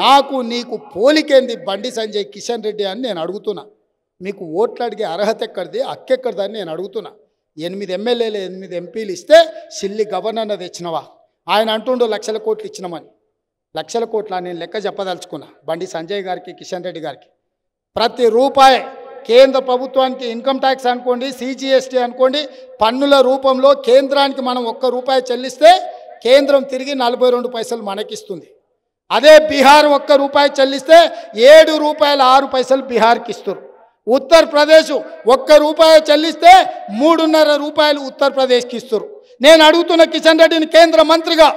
నాకు నీకు పోలికేంది బండి సంజయ్ కిషన్ రెడ్డి అని నేను అడుగుతున్నా. మీకు ఓట్లు అడిగే అర్హత ఎక్కడిది, హక్కెక్కడిది అని నేను అడుగుతున్నా. 8 ఎమ్మెల్యేలు 8 ఎంపీలు ఇస్తే సిల్లి గవర్నర్ తెచ్చినవా? ఆయన అంటుండు లక్షల కోట్లు ఇచ్చినామని. లక్షల కోట్ల నేను లెక్క చెప్పదలుచుకున్నా బండి సంజయ్ గారికి, కిషన్ రెడ్డి గారికి. ప్రతి రూపాయి కేంద్ర ప్రభుత్వానికి ఇన్కమ్ ట్యాక్స్ అనుకోండి, సిజిఎస్టీ అనుకోండి, పన్నుల రూపంలో కేంద్రానికి మనం 1 రూపాయి చెల్లిస్తే కేంద్రం తిరిగి 42 పైసలు మనకిస్తుంది. అదే బీహార్ 1 రూపాయి చెల్లిస్తే 7 రూపాయల 6 పైసలు బీహార్కి ఇస్తారు. ఉత్తరప్రదేశ్ 1 రూపాయి చెల్లిస్తే 3.5 రూపాయలు ఉత్తరప్రదేశ్కి ఇస్తారు. నేను అడుగుతున్న కిషన్ రెడ్డిని కేంద్ర మంత్రిగా,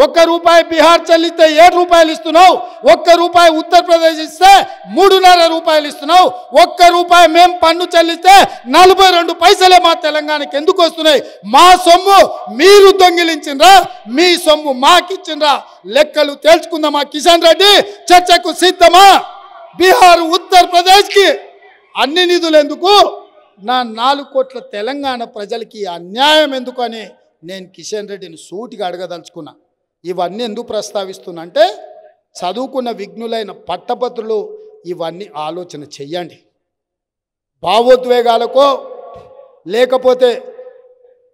1 రూపాయి బీహార్ చెల్లిస్తే 7 రూపాయలు ఇస్తున్నావు, 1 రూపాయి ఉత్తరప్రదేశ్ ఇస్తే 3.5 రూపాయలు ఇస్తున్నావు, 1 రూపాయి మేము పన్ను చెల్లిస్తే 42 పైసలే మా తెలంగాణకి ఎందుకు వస్తున్నాయి? మా సొమ్ము మీరు దొంగిలించిండ్రా, మీ సొమ్ము మాకిచ్చిండ్రా? లెక్కలు తేల్చుకుందామా కిషన్ రెడ్డి? చర్చకు సిద్ధమా? బీహార్ ఉత్తరప్రదేశ్కి అన్ని నిధులు ఎందుకు? నా 4 కోట్ల తెలంగాణ ప్రజలకి అన్యాయం ఎందుకు అని నేను కిషన్ రెడ్డిని సూటిగా అడగదలుచుకున్నా. ఇవన్నీ ఎందుకు ప్రస్తావిస్తున్నా అంటే, చదువుకున్న విఘ్నులైన పట్టభద్రులు ఇవన్నీ ఆలోచన చెయ్యండి. భావోద్వేగాలకో లేకపోతే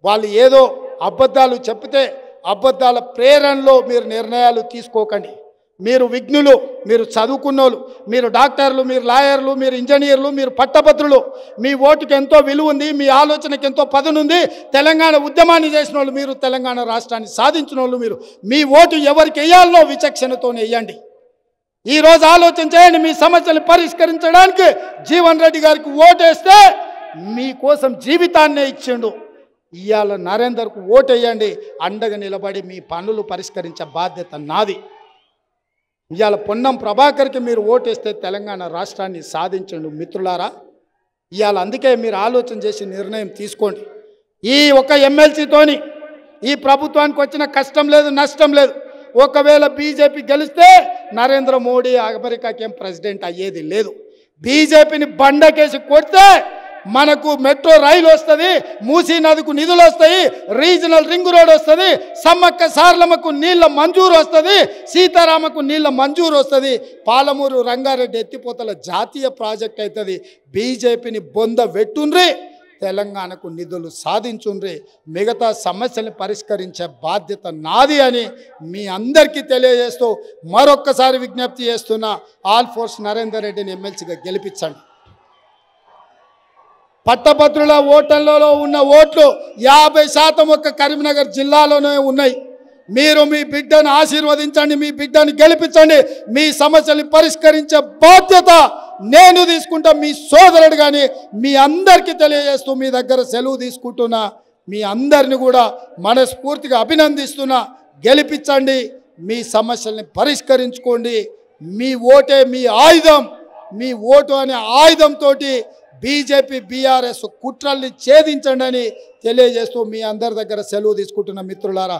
వాళ్ళు ఏదో అబద్ధాలు చెప్తే అబద్ధాల ప్రేరణలో మీరు నిర్ణయాలు తీసుకోకండి. మీరు విఘ్నులు, మీరు చదువుకున్నోళ్ళు, మీరు డాక్టర్లు, మీరు లాయర్లు, మీరు ఇంజనీర్లు, మీరు పట్టభద్రులు. మీ ఓటుకి ఎంతో విలువ ఉంది, మీ ఆలోచనకి ఎంతో పదునుంది. తెలంగాణ ఉద్యమాన్ని చేసిన వాళ్ళు మీరు, తెలంగాణ రాష్ట్రాన్ని సాధించిన వాళ్ళు మీరు. మీ ఓటు ఎవరికి వేయాలనో విచక్షణతోనే వేయండి. ఈరోజు ఆలోచన చేయండి. మీ సమస్యలు పరిష్కరించడానికి జీవన్ రెడ్డి గారికి ఓటేస్తే మీకోసం జీవితాన్నే ఇచ్చిండు. ఇవాళ నరేందర్కు ఓటేయండి. అండగా నిలబడి మీ పనులు పరిష్కరించే బాధ్యత నాది. ఇవాళ పొన్నం ప్రభాకర్కి మీరు ఓటేస్తే తెలంగాణ రాష్ట్రాన్ని సాధించండు మిత్రులారా. ఇవాళ అందుకే మీరు ఆలోచన చేసి నిర్ణయం తీసుకోండి. ఈ ఒక ఎమ్మెల్సీతోని ఈ ప్రభుత్వానికి వచ్చిన కష్టం లేదు, నష్టం లేదు. ఒకవేళ బీజేపీ గెలిస్తే నరేంద్ర మోడీ అమెరికాకి ఏం ప్రెసిడెంట్ అయ్యేది లేదు. బీజేపీని బండకేసి కొడితే మనకు మెట్రో రైలు వస్తుంది, మూసీ నదికు నిధులు వస్తాయి, రీజనల్ రింగ్ రోడ్ వస్తుంది, సమ్మక్క సారలమ్మకు నీళ్ళ మంజూరు వస్తుంది, సీతారామకు నీళ్ళ మంజూరు వస్తుంది, పాలమూరు రంగారెడ్డి ఎత్తిపోతల జాతీయ ప్రాజెక్ట్ అవుతుంది. బీజేపీని బొంద వెట్టుండ్రి, తెలంగాణకు నిధులు సాధించుండ్రి, మిగతా సమస్యల్ని పరిష్కరించే బాధ్యత నాది అని మీ అందరికీ తెలియజేస్తూ మరొక్కసారి విజ్ఞప్తి చేస్తున్న ఆల్ ఫోర్స్ నరేందర్ రెడ్డిని ఎమ్మెల్సీగా గెలిపించండి. పట్టభద్రుల ఓటర్లలో ఉన్న ఓట్లు 50% ఒక్క కరీంనగర్ జిల్లాలోనే ఉన్నాయి. మీరు మీ బిడ్డను ఆశీర్వదించండి, మీ బిడ్డను గెలిపించండి. మీ సమస్యలు పరిష్కరించే బాధ్యత నేను తీసుకుంటా, మీ సోదరుడు. కానీ మీ అందరికీ తెలియజేస్తూ మీ దగ్గర సెలవు తీసుకుంటున్నా. మీ అందరిని కూడా మనస్ఫూర్తిగా అభినందిస్తున్నా. గెలిపించండి, మీ సమస్యల్ని పరిష్కరించుకోండి. మీ ఓటే మీ ఆయుధం. మీ ఓటు అనే ఆయుధంతో బీజేపీ బీఆర్ఎస్ కుట్రల్ని ఛేదించండి అని తెలియజేస్తూ మీ అందరి దగ్గర సెలవు తీసుకుంటున్న మిత్రులారా.